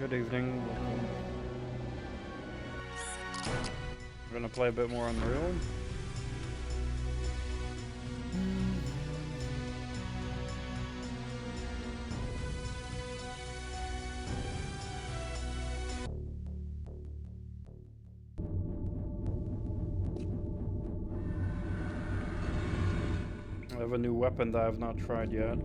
Good evening. We're gonna play a bit more Unreal. I have a new weapon that I have not tried yet.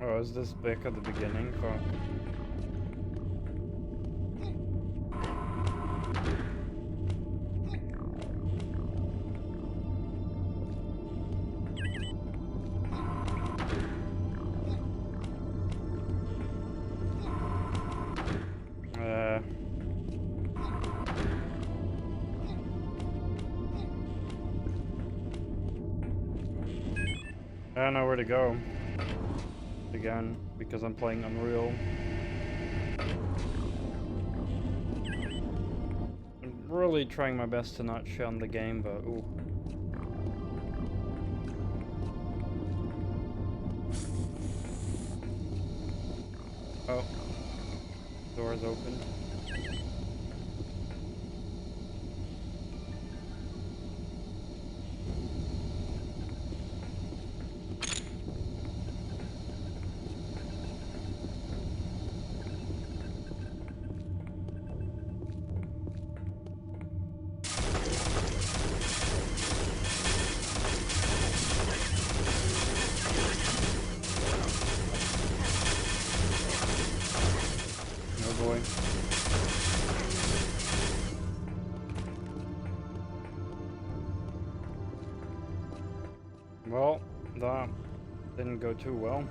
Oh, is this back at the beginning? Fuck. I don't know where to go. Again, because I'm playing Unreal. I'm really trying my best to not shun the game, but ooh. Oh. Door's open. Well, that didn't go too well.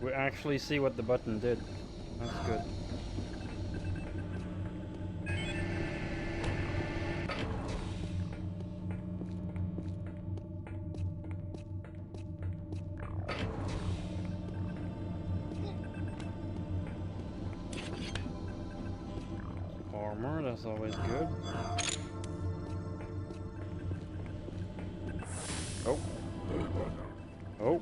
We actually see what the button did. That's good. Armor, that's always good. Oh. Oh.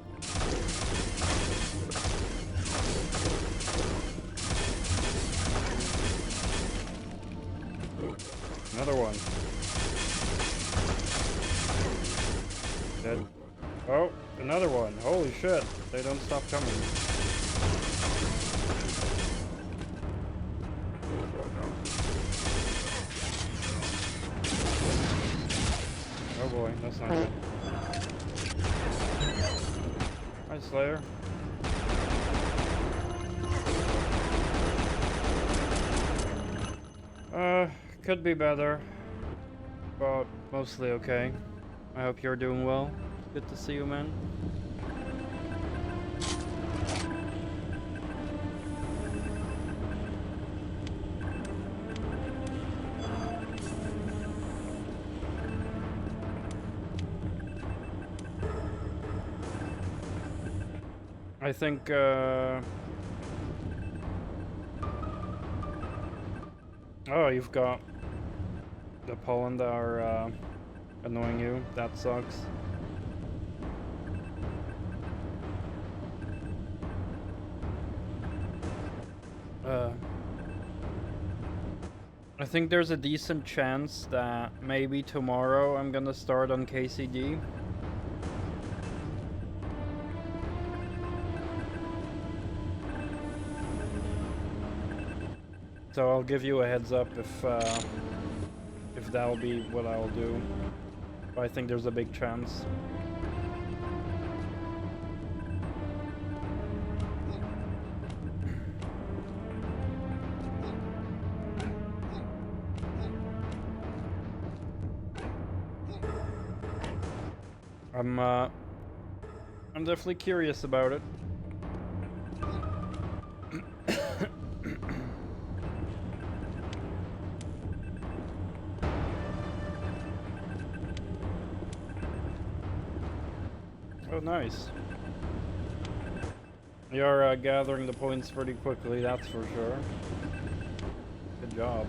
Another one. Dead. Oh, another one. Holy shit. They don't stop coming. Oh boy, that's not good. Hi, Slayer. Could be better, but mostly okay. I hope you're doing well. Good to see you, man. I think, oh, you've got the pollen that are, annoying you. That sucks. I think there's a decent chance that maybe tomorrow I'm gonna start on KCD. So I'll give you a heads up if that'll be what I'll do. But I think there's a big chance. I'm definitely curious about it. Oh, nice. You're gathering the points pretty quickly, that's for sure. Good job.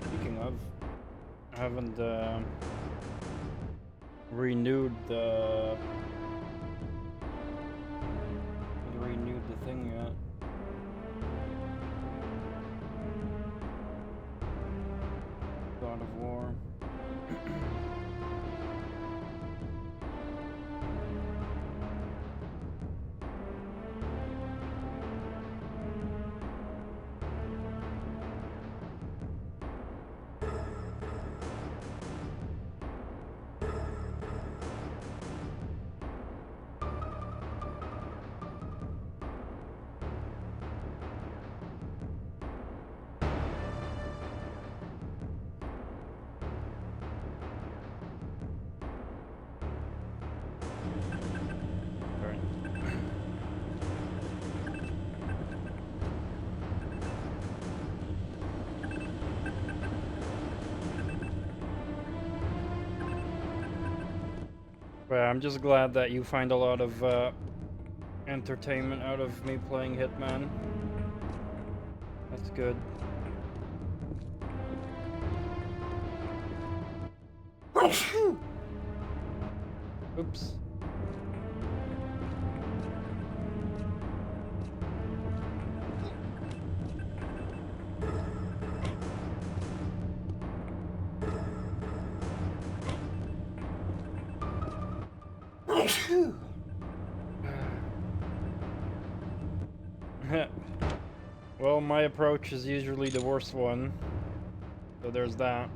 Speaking of, I haven't renewed the thing yet. God of War. Well, I'm just glad that you find a lot of entertainment out of me playing Hitman. That's good. Oops. Well, my approach is usually the worst one, so there's that.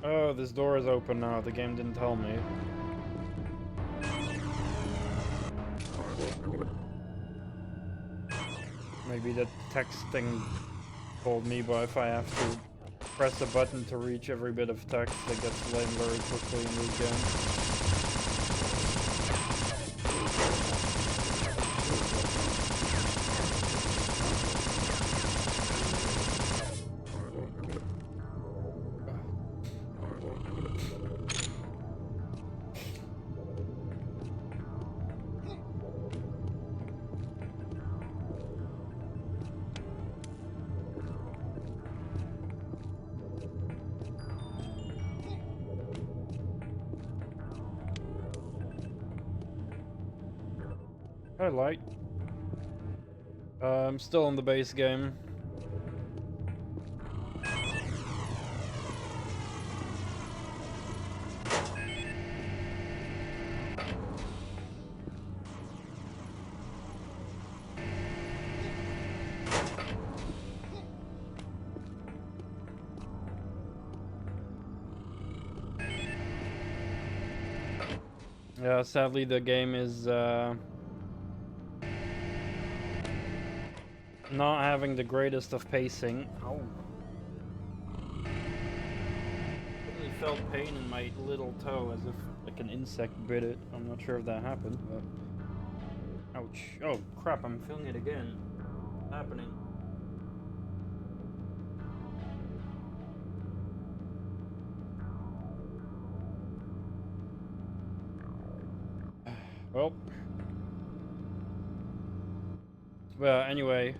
Oh, this door is open now. The game didn't tell me. Maybe the text thing told me, but if I have to press a button to reach every bit of text, it gets lame very quickly in this game. Hi, Light. I'm still in the base game. Yeah, sadly the game is not having the greatest of pacing. Ow. Really felt pain in my little toe as if like an insect bit it. I'm not sure if that happened, but ouch. Oh crap, I'm feeling it again. What's happening? Well, anyway,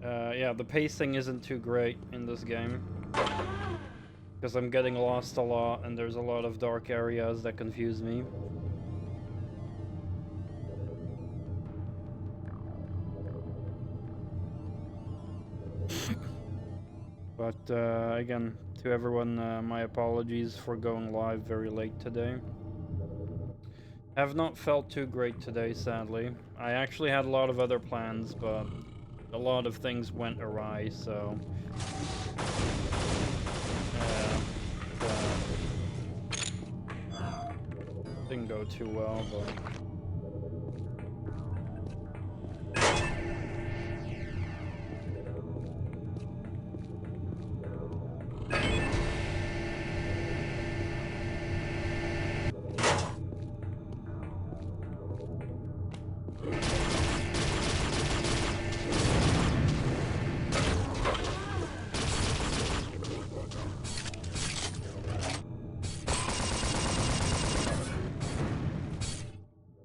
yeah, the pacing isn't too great in this game because I'm getting lost a lot and there's a lot of dark areas that confuse me. But again, to everyone, my apologies for going live very late today. Have not felt too great today, sadly. I actually had a lot of other plans, but a lot of things went awry, so... didn't go too well, but...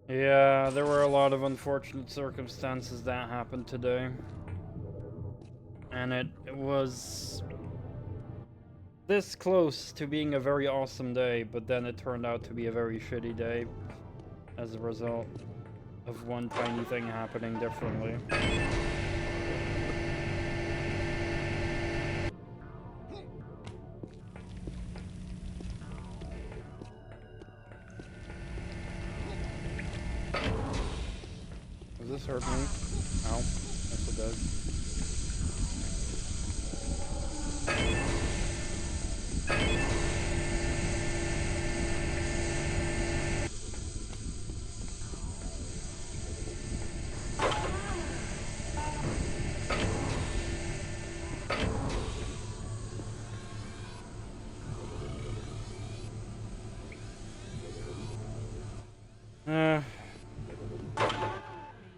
Yeah, there were a lot of unfortunate circumstances that happened today. And it was this close to being a very awesome day, but then it turned out to be a very shitty day as a result of one tiny thing happening differently. Does this hurt me? Ow. Yes, it does.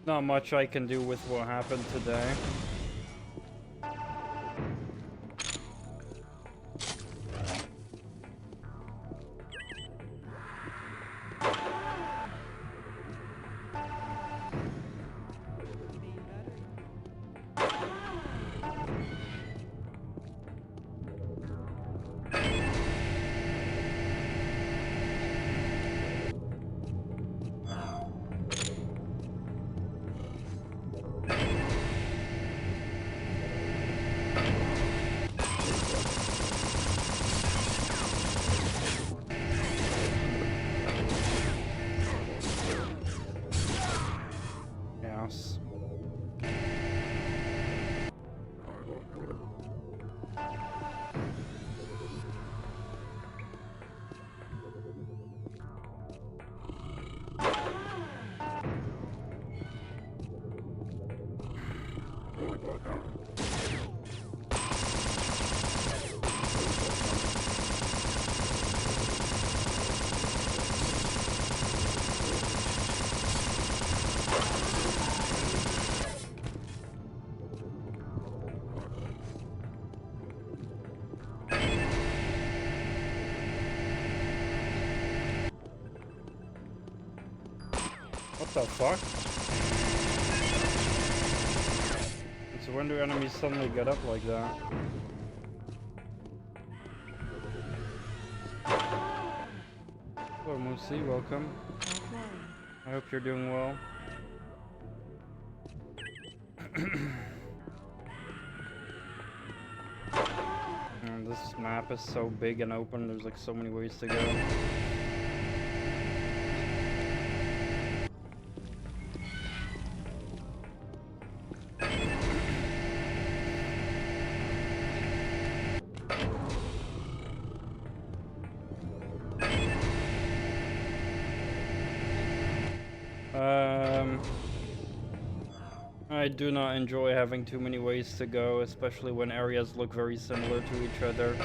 Not much I can do with what happened today. What the fuck? So when do enemies suddenly get up like that? Hello Moosey, welcome. I hope you're doing well. And this map is so big and open, there's like so many ways to go. I do not enjoy having too many ways to go, especially when areas look very similar to each other.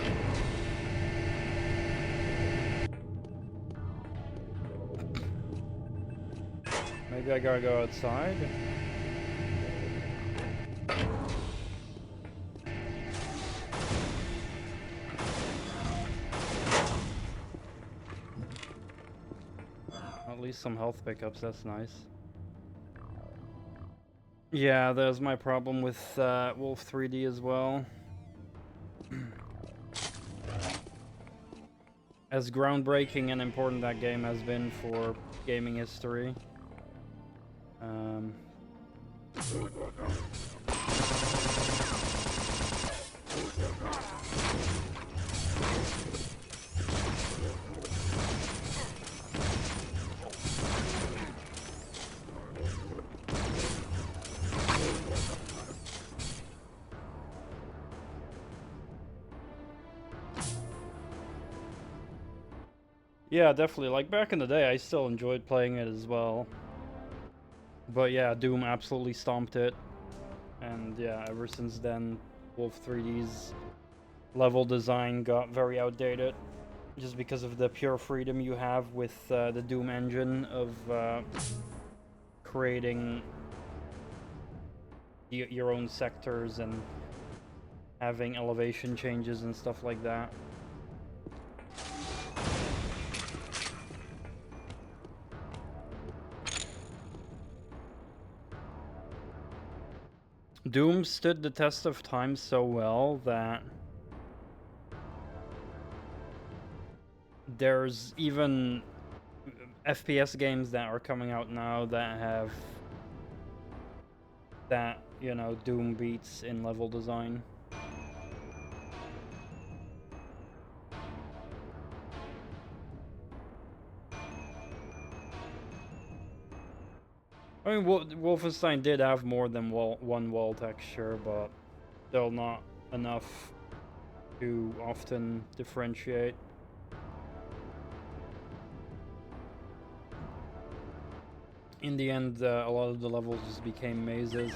Maybe I gotta go outside? At least some health pickups, that's nice. Yeah, there's my problem with Wolf 3D as well. As groundbreaking and important that game has been for gaming history. Yeah, definitely. Like, back in the day, I still enjoyed playing it as well. But yeah, Doom absolutely stomped it. And yeah, ever since then, Wolf 3D's level design got very outdated. Just because of the pure freedom you have with the Doom engine of creating your own sectors and having elevation changes and stuff like that. Doom stood the test of time so well that there's even FPS games that are coming out now that have that, you know, Doom beats in level design. I mean, Wolfenstein did have more than one wall texture, but still not enough to often differentiate. In the end, a lot of the levels just became mazes.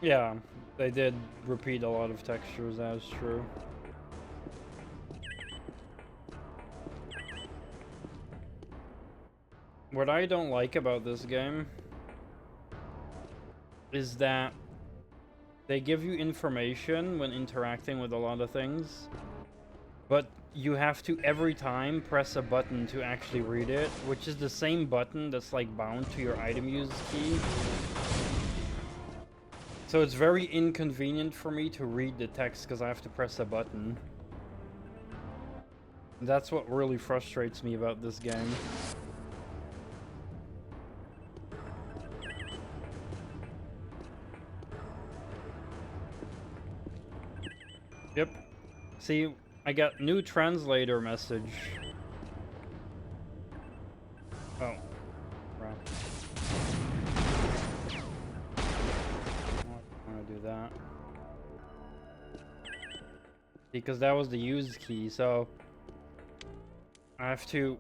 Yeah, they did repeat a lot of textures, that's true. What I don't like about this game is that they give you information when interacting with a lot of things, but you have to every time press a button to actually read it, which is the same button that's like bound to your item use key. So it's very inconvenient for me to read the text because I have to press a button. That's what really frustrates me about this game. Yep. See, I got new translator message. Oh. Right. I want to do that. Because that was the use key, so I have to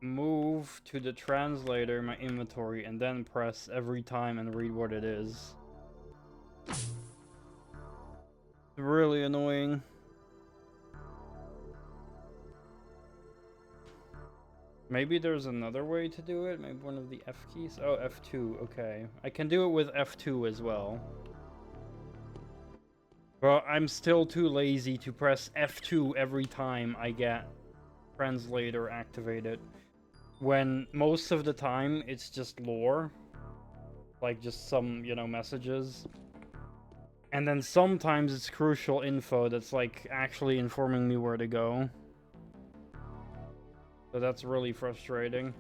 move to the translator in my inventory and then press every time and read what it is. Really annoying. Maybe there's another way to do it. Maybe one of the F keys. Oh, F2. Okay. I can do it with F2 as well. But I'm still too lazy to press F2 every time I get translator activated. When most of the time it's just lore. Like just some, you know, messages. And then sometimes it's crucial info that's like actually informing me where to go. So that's really frustrating.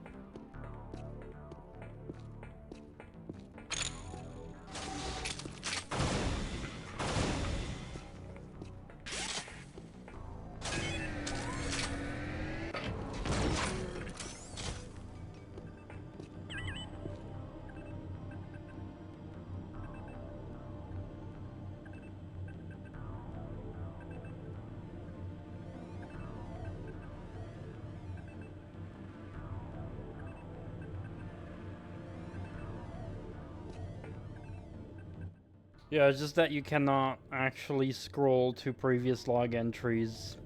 Yeah, it's just that you cannot actually scroll to previous log entries.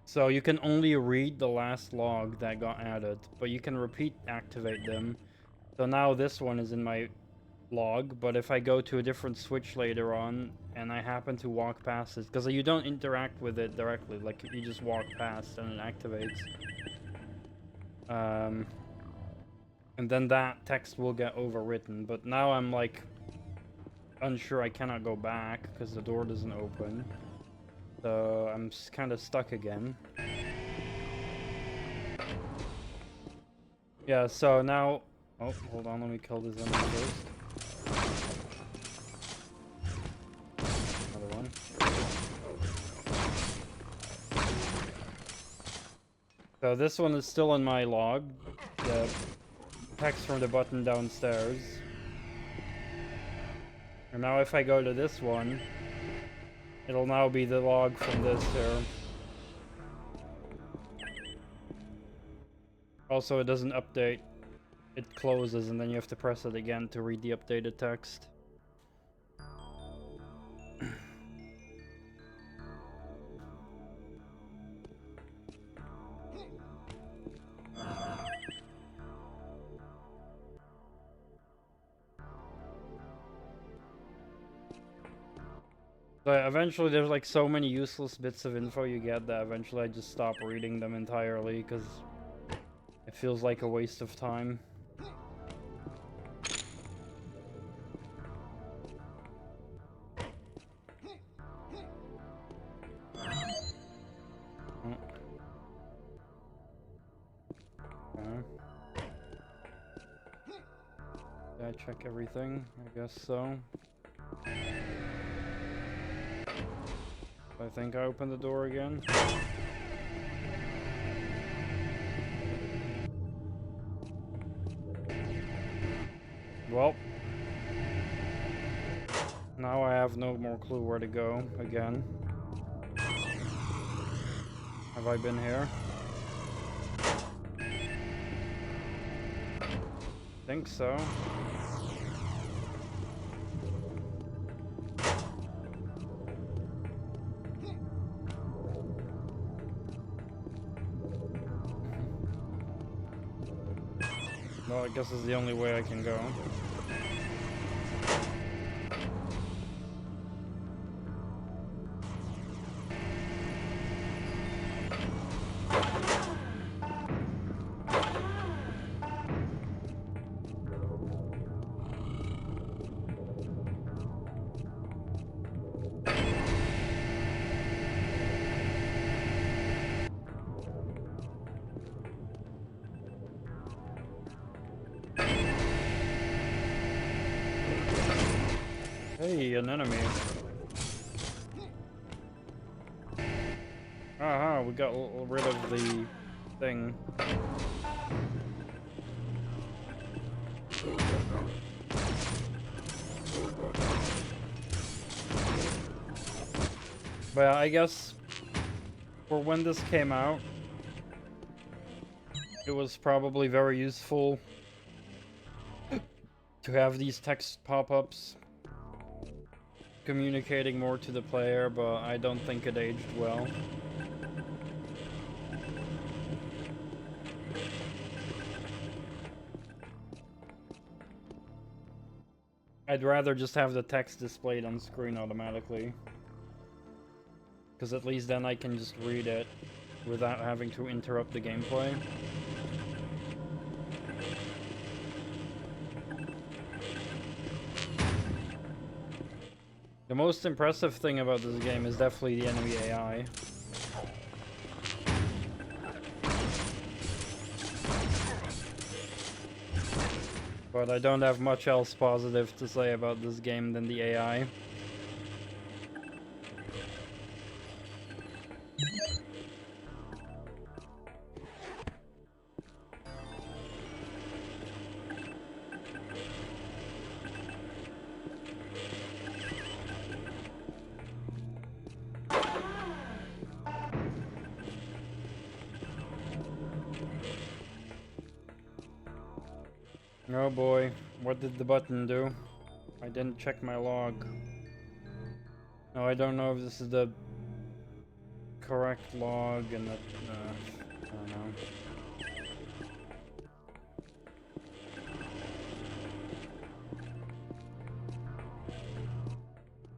So you can only read the last log that got added, but you can activate them. So now this one is in my log, but if I go to a different switch later on, and I happen to walk past it, because you don't interact with it directly, like you just walk past and it activates. And then that text will get overwritten, but now I'm like unsure. I cannot go back because the door doesn't open, so I'm kind of stuck again. Yeah, so now, oh, hold on, let me kill this enemy first. Another one. So this one is still in my log, the text from the button downstairs. And now if I go to this one, it'll now be the log from this here. Also, it doesn't update. It closes and then you have to press it again to read the updated text. But eventually there's like so many useless bits of info you get that eventually I just stop reading them entirely because it feels like a waste of time. Did I check everything? I guess so. I think I opened the door again. Well, now I have no more clue where to go again. Have I been here? Think so. Well, I guess it's the only way I can go. Hey, an enemy. Aha, we got rid of the thing. But I guess for when this came out, it was probably very useful to have these text pop-ups communicating more to the player, but I don't think it aged well. I'd rather just have the text displayed on screen automatically, because at least then I can just read it without having to interrupt the gameplay. The most impressive thing about this game is definitely the enemy AI. But I don't have much else positive to say about this game than the AI. Oh boy, what did the button do? I didn't check my log. No, I don't know if this is the correct log and that, I don't know.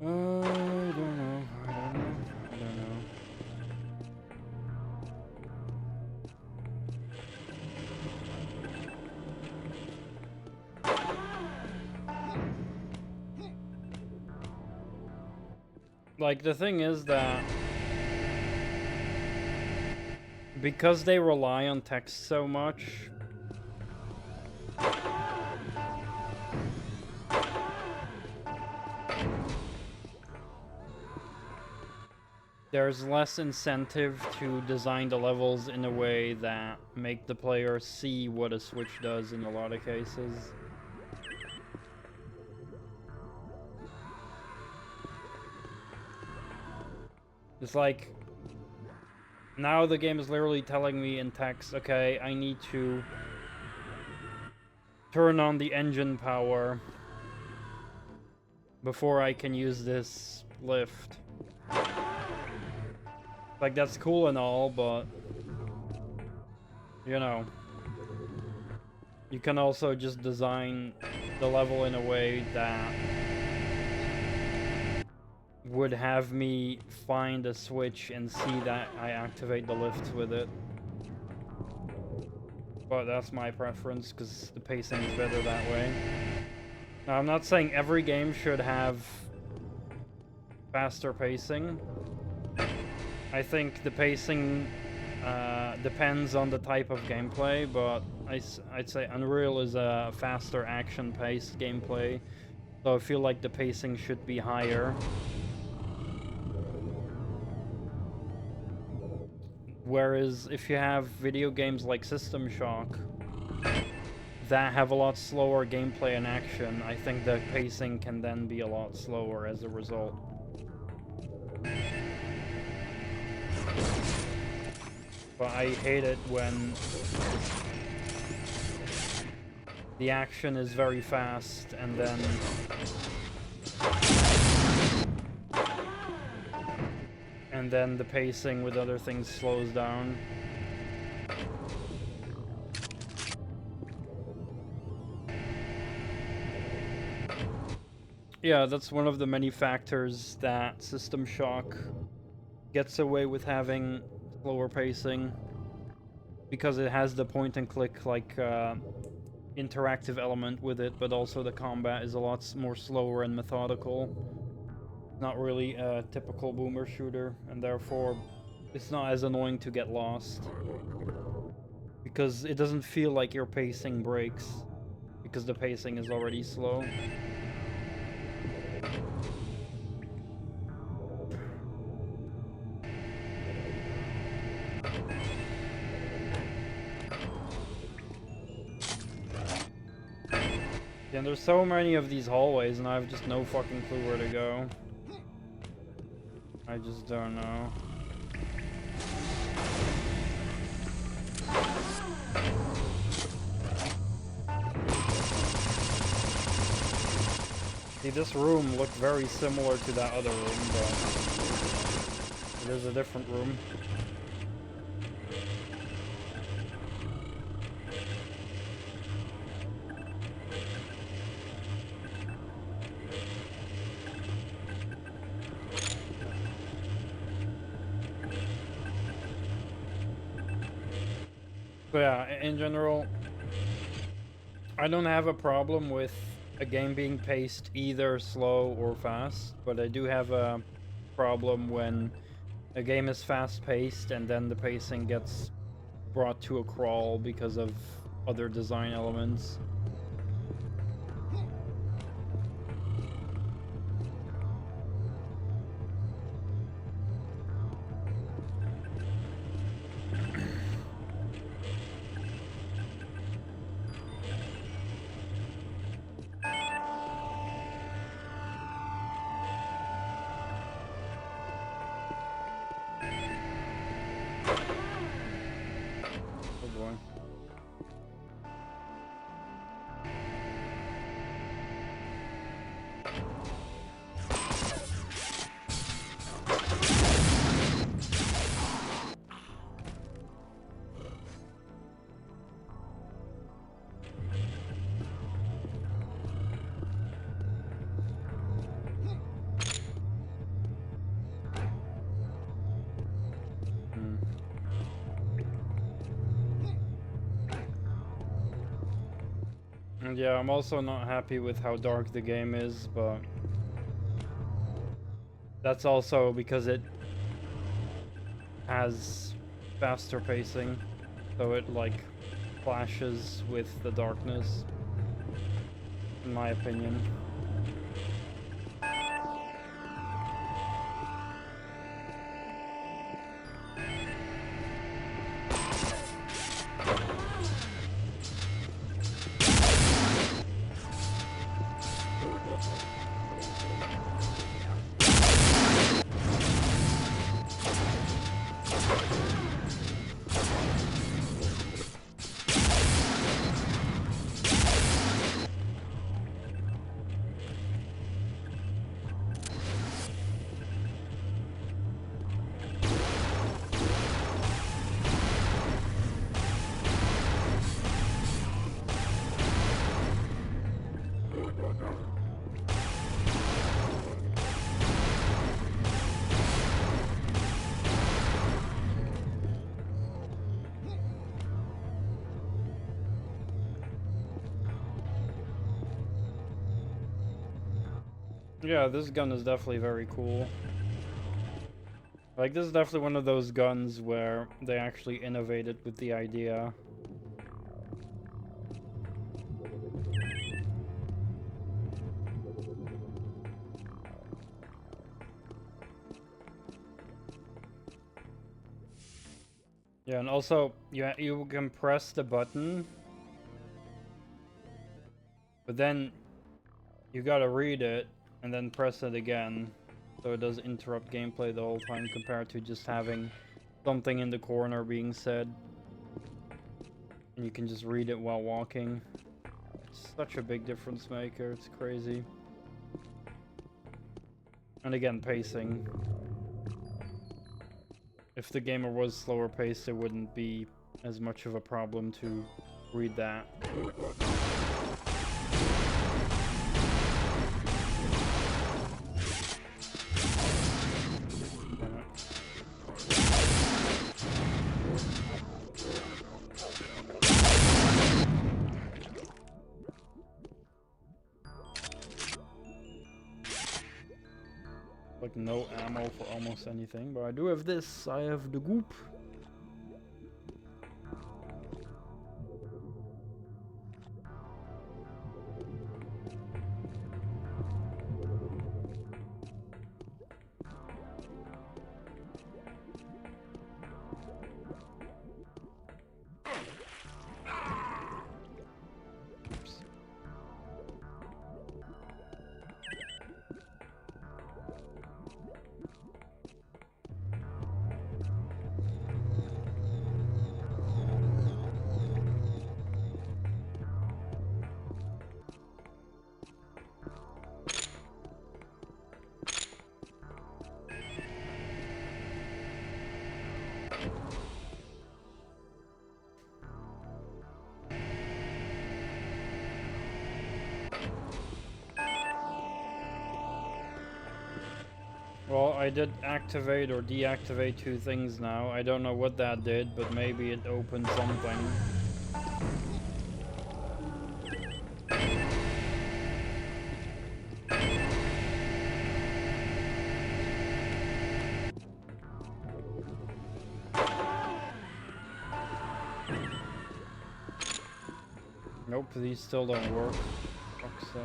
I don't know. Like, the thing is that because they rely on text so much, there's less incentive to design the levels in a way that make the player see what a Switch does in a lot of cases. It's like, now the game is literally telling me in text, okay, I need to turn on the engine power before I can use this lift. Like, that's cool and all, but, you know, you can also just design the level in a way that would have me find a switch and see that I activate the lifts with it. But that's my preference, because the pacing is better that way. Now, I'm not saying every game should have faster pacing. I think the pacing depends on the type of gameplay, but I'd say Unreal is a faster action-paced gameplay, so I feel like the pacing should be higher. Whereas if you have video games like System Shock that have a lot slower gameplay and action, I think the pacing can then be a lot slower as a result. But I hate it when the action is very fast and then the pacing with other things slows down. Yeah, that's one of the many factors that System Shock gets away with having slower pacing, because it has the point and click like interactive element with it, but also the combat is a lot more slower and methodical. Not really a typical boomer shooter, and therefore it's not as annoying to get lost, because it doesn't feel like your pacing breaks because the pacing is already slow. And there's so many of these hallways and I have just no fucking clue where to go. I just don't know. See, this room looked very similar to that other room, but there's a different room. So yeah, in general, I don't have a problem with a game being paced either slow or fast, but I do have a problem when a game is fast-paced and then the pacing gets brought to a crawl because of other design elements. boy. And yeah, I'm also not happy with how dark the game is, but that's also because it has faster pacing, so it like clashes with the darkness, in my opinion. Yeah, this gun is definitely very cool. Like, this is definitely one of those guns where they actually innovated with the idea. Yeah, and also, you can press the button, but then you gotta read it, and then press it again, so it does interrupt gameplay the whole time compared to just having something in the corner being said. And you can just read it while walking. It's such a big difference maker, it's crazy. And again, pacing. If the gamer was slower paced, it wouldn't be as much of a problem to read that. Like no ammo for almost anything, but I do have this. I have the goop. Well, I did activate or deactivate two things now. I don't know what that did, but maybe it opened something. Nope, these still don't work. Fuck's sake.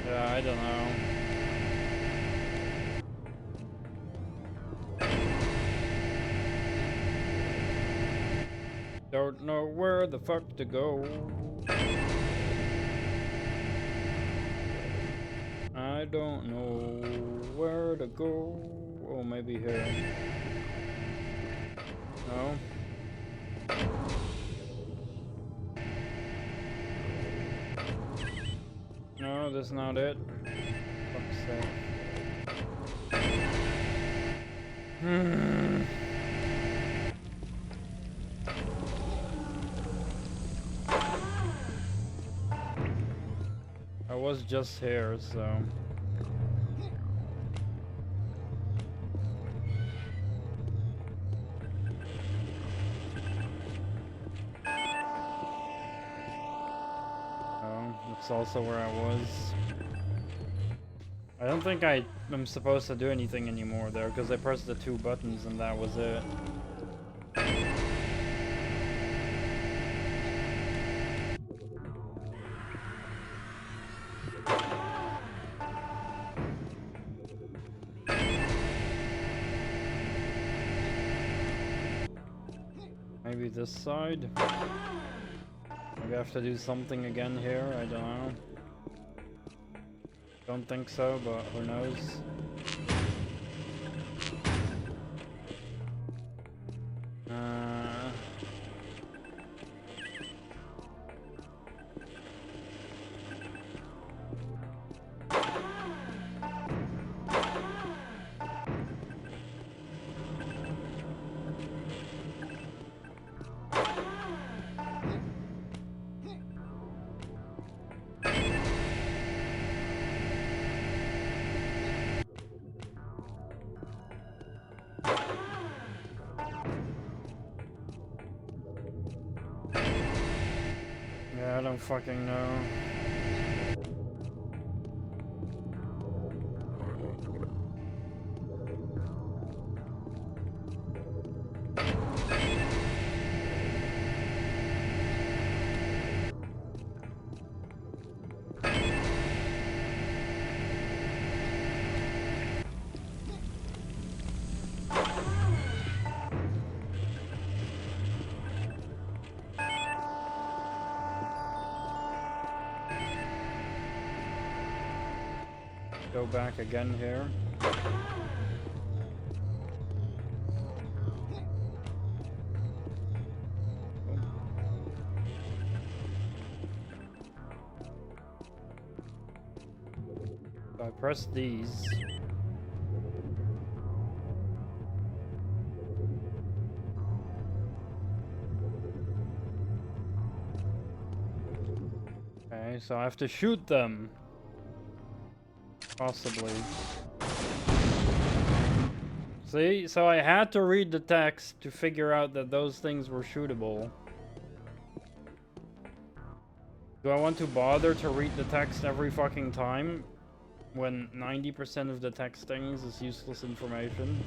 Yeah, I don't know. Don't know where the fuck to go. I don't know where to go. Oh, maybe here. No. No, that's not it. Fuck's sake. I was just here, so. That's also where I was. I don't think I'm supposed to do anything anymore there, because I pressed the 2 buttons and that was it. Maybe this side? Maybe I have to do something again here, I don't know. Don't think so, but who knows? I don't fucking know. Go back again here. So I press these. Okay, so I have to shoot them. Possibly. See? So I had to read the text to figure out that those things were shootable. Do I want to bother to read the text every fucking time when 90% of the text things is useless information?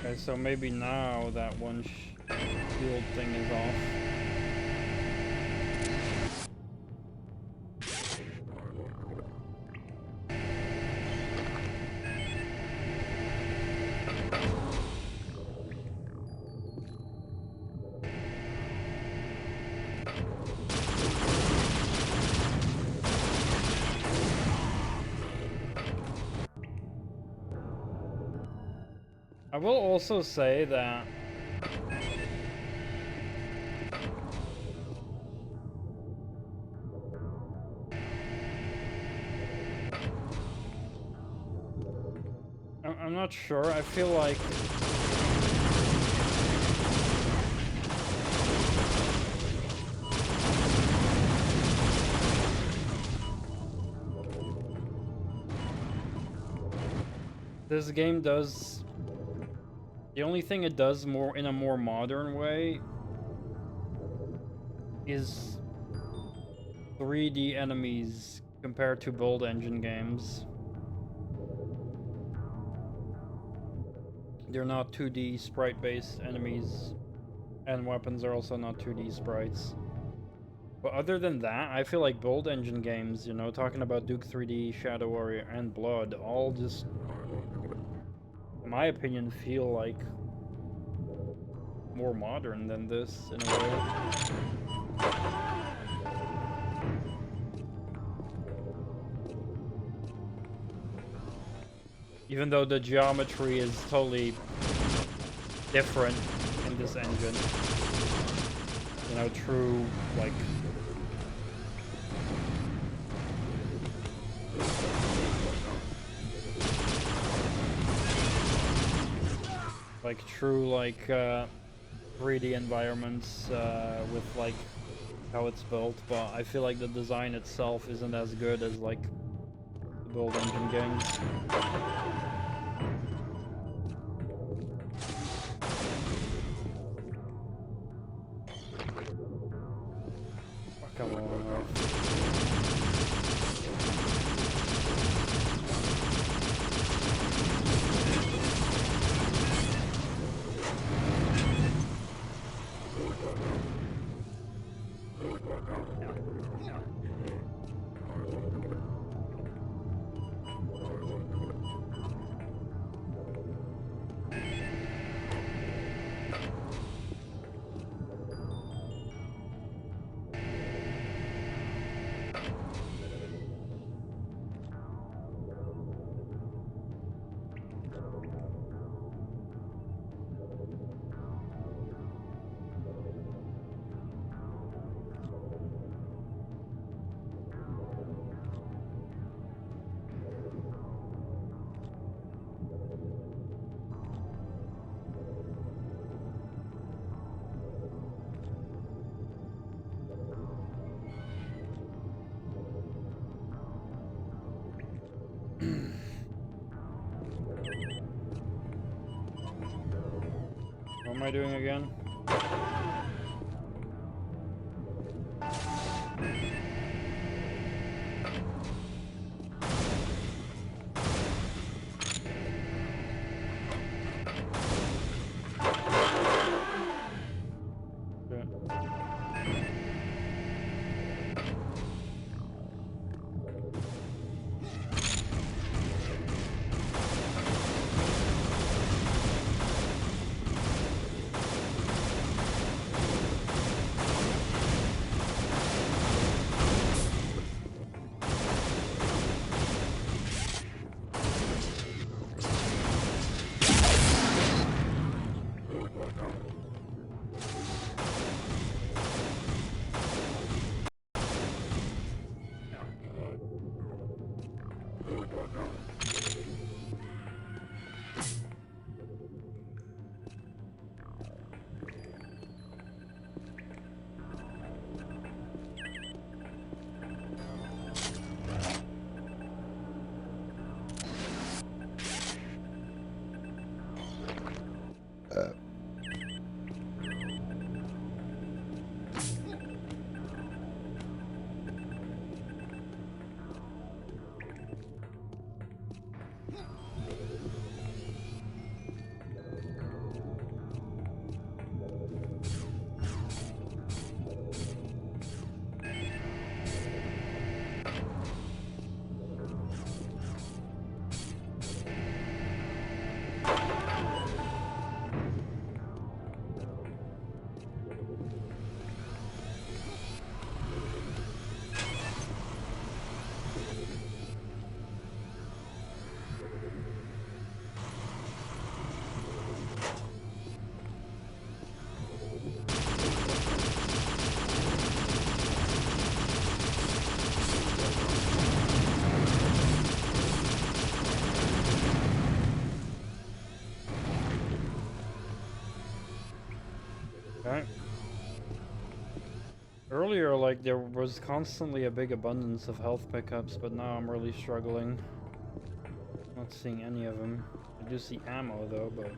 Okay, so maybe now that one shield thing is off. I will also say that I'm not sure. I feel like this game does, The only thing it does more in a more modern way is 3D enemies compared to build engine games. They're not 2D sprite-based enemies, and weapons are also not 2D sprites. But other than that, I feel like build engine games, you know, talking about Duke 3D, Shadow Warrior, and Blood, all just, in my opinion, feel like more modern than this, in a way. Even though the geometry is totally different in this engine. You know, true, like... true, 3D environments, with, like, how it's built, but I feel like the design itself isn't as good as, like, the build engine games. Come on. What am I doing again? Okay. Earlier, like, there was constantly a big abundance of health pickups, but now I'm really struggling. Not seeing any of them. I do see ammo, though, but...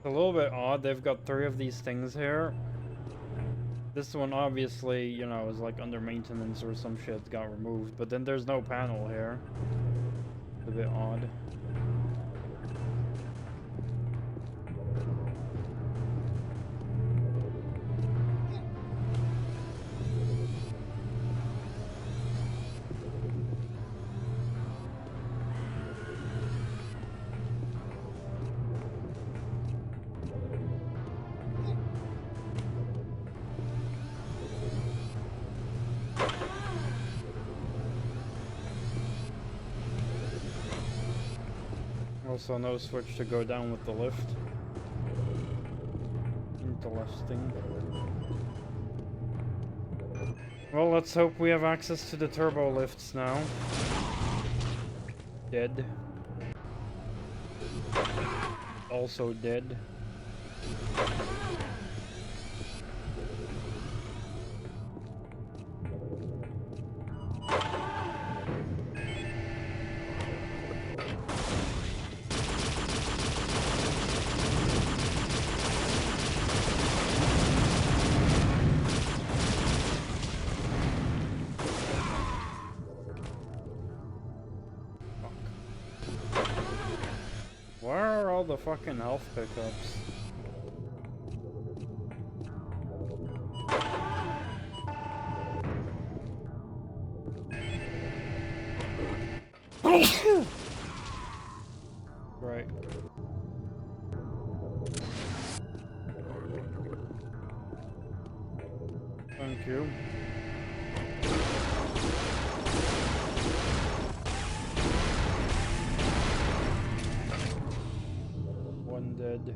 A little bit odd, they've got 3 of these things here. This one obviously, you know, is like under maintenance or some shit got removed, but then there's no panel here. It's a bit odd. Also no switch to go down with the lift. Interesting. Well, let's hope we have access to the turbo lifts now. Dead. Also dead. The fucking health pickups. Right. Thank you. Dead.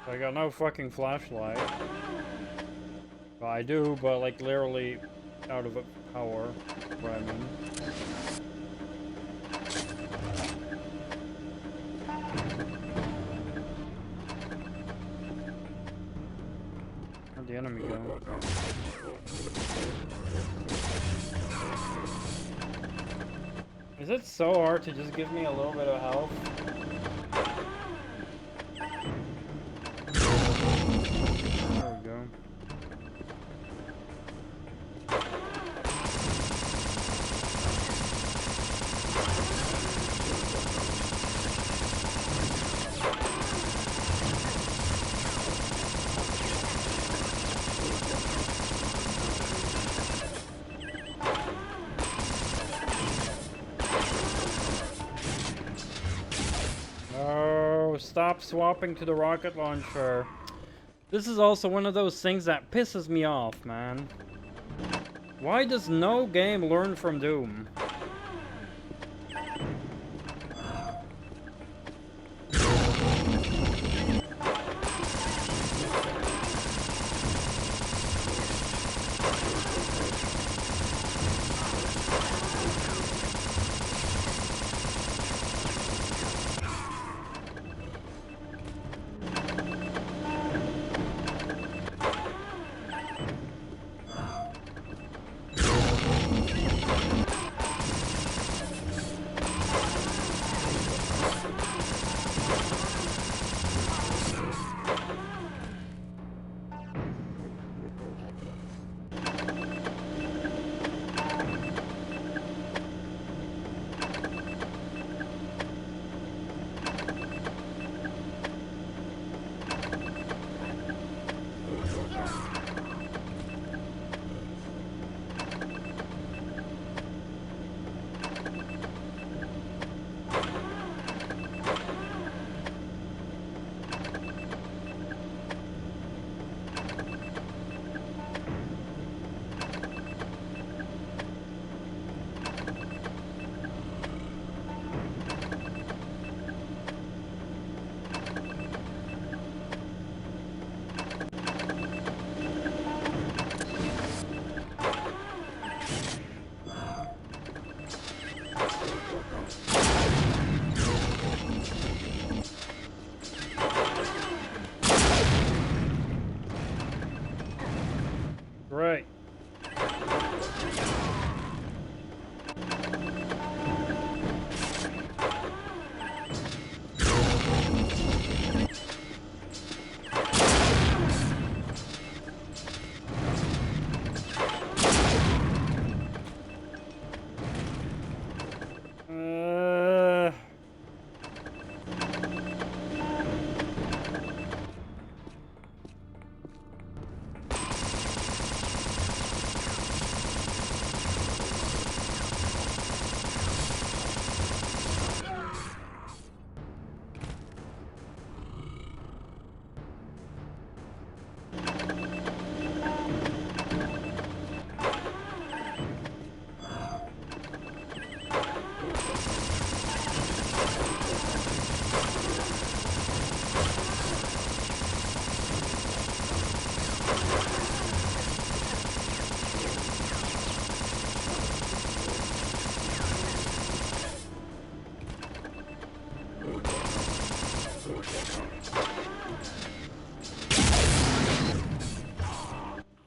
I got no fucking flashlight. Well, I do, but like literally out of power. What I mean. Where'd the enemy go? Is it so hard to just give me a little bit of health? There we go. Oh, stop swapping to the rocket launcher. This is also one of those things that pisses me off, man. Why does no game learn from Doom? Right.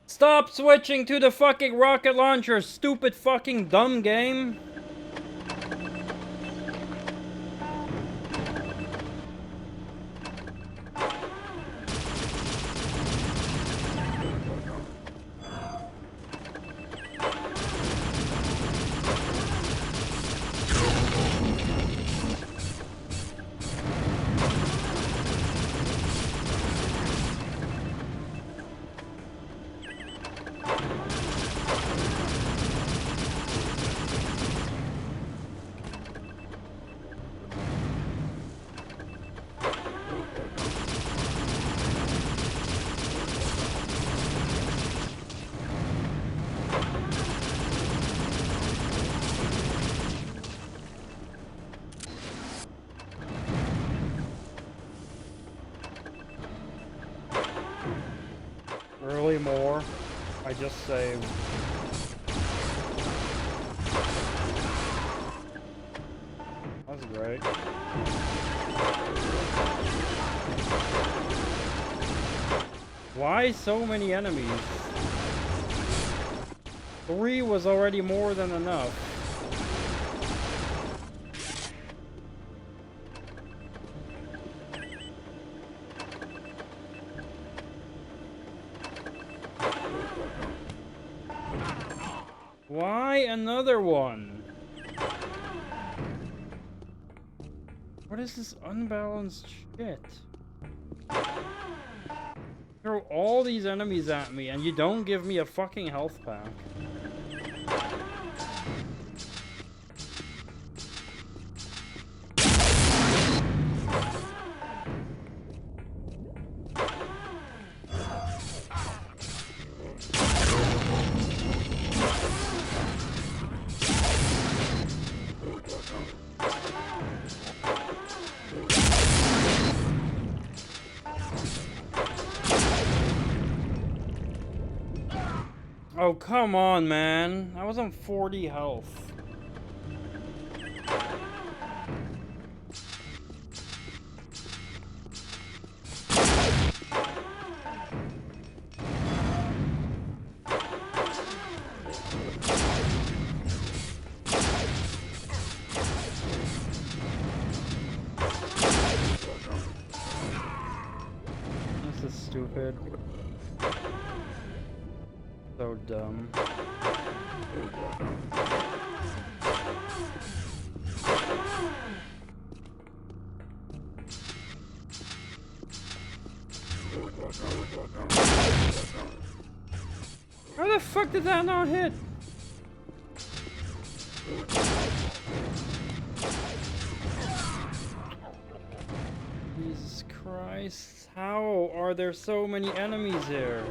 Stop switching to the fucking rocket launcher, stupid fucking dumb game. Really more. I just saved. That's great. Why so many enemies? 3 was already more than enough. Why another one? What is this unbalanced shit? Throw all these enemies at me and you don't give me a fucking health pack. Oh, come on, man. I was on 40 health. This is stupid. So dumb. How the fuck did that not hit? Jesus Christ. How are there so many enemies here?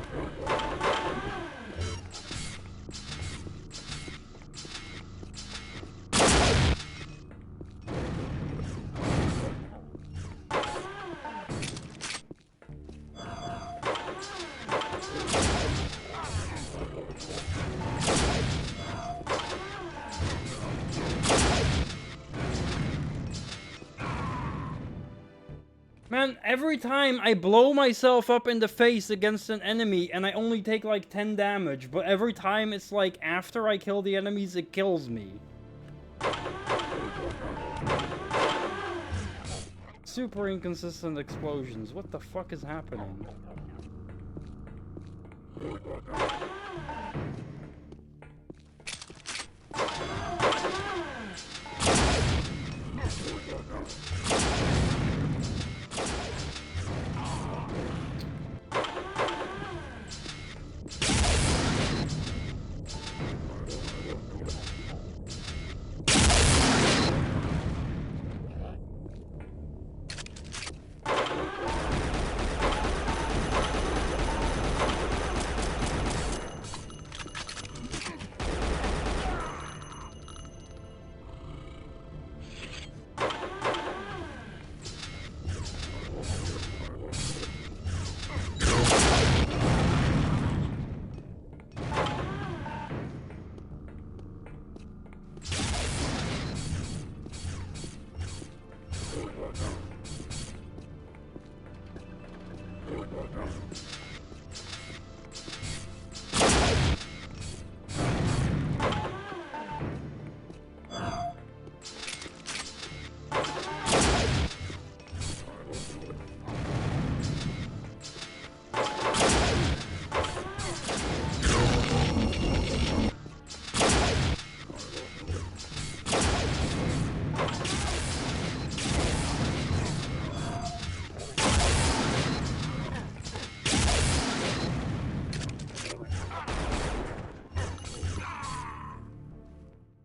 Man, every time I blow myself up in the face against an enemy and I only take like 10 damage, but every time it's like after I kill the enemies, it kills me. Super inconsistent explosions. What the fuck is happening?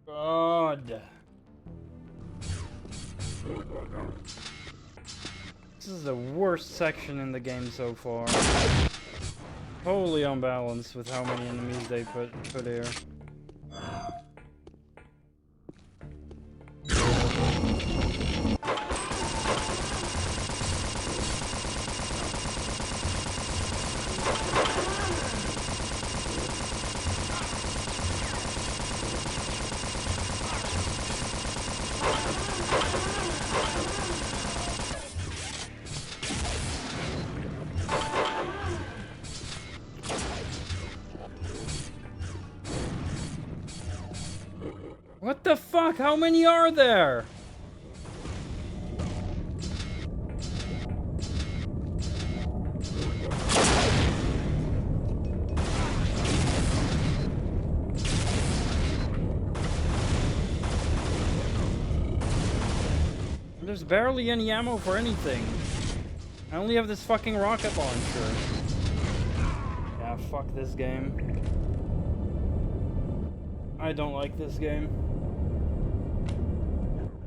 God. This is the worst section in the game so far. Totally unbalanced with how many enemies they put here. What the fuck? How many are there? There's barely any ammo for anything. I only have this fucking rocket launcher. Yeah, fuck this game. I don't like this game.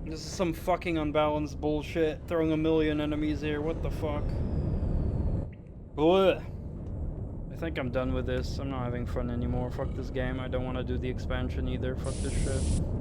This is some fucking unbalanced bullshit. Throwing a million enemies here. What the fuck? Blech. I think I'm done with this. I'm not having fun anymore. Fuck this game. I don't want to do the expansion either. Fuck this shit.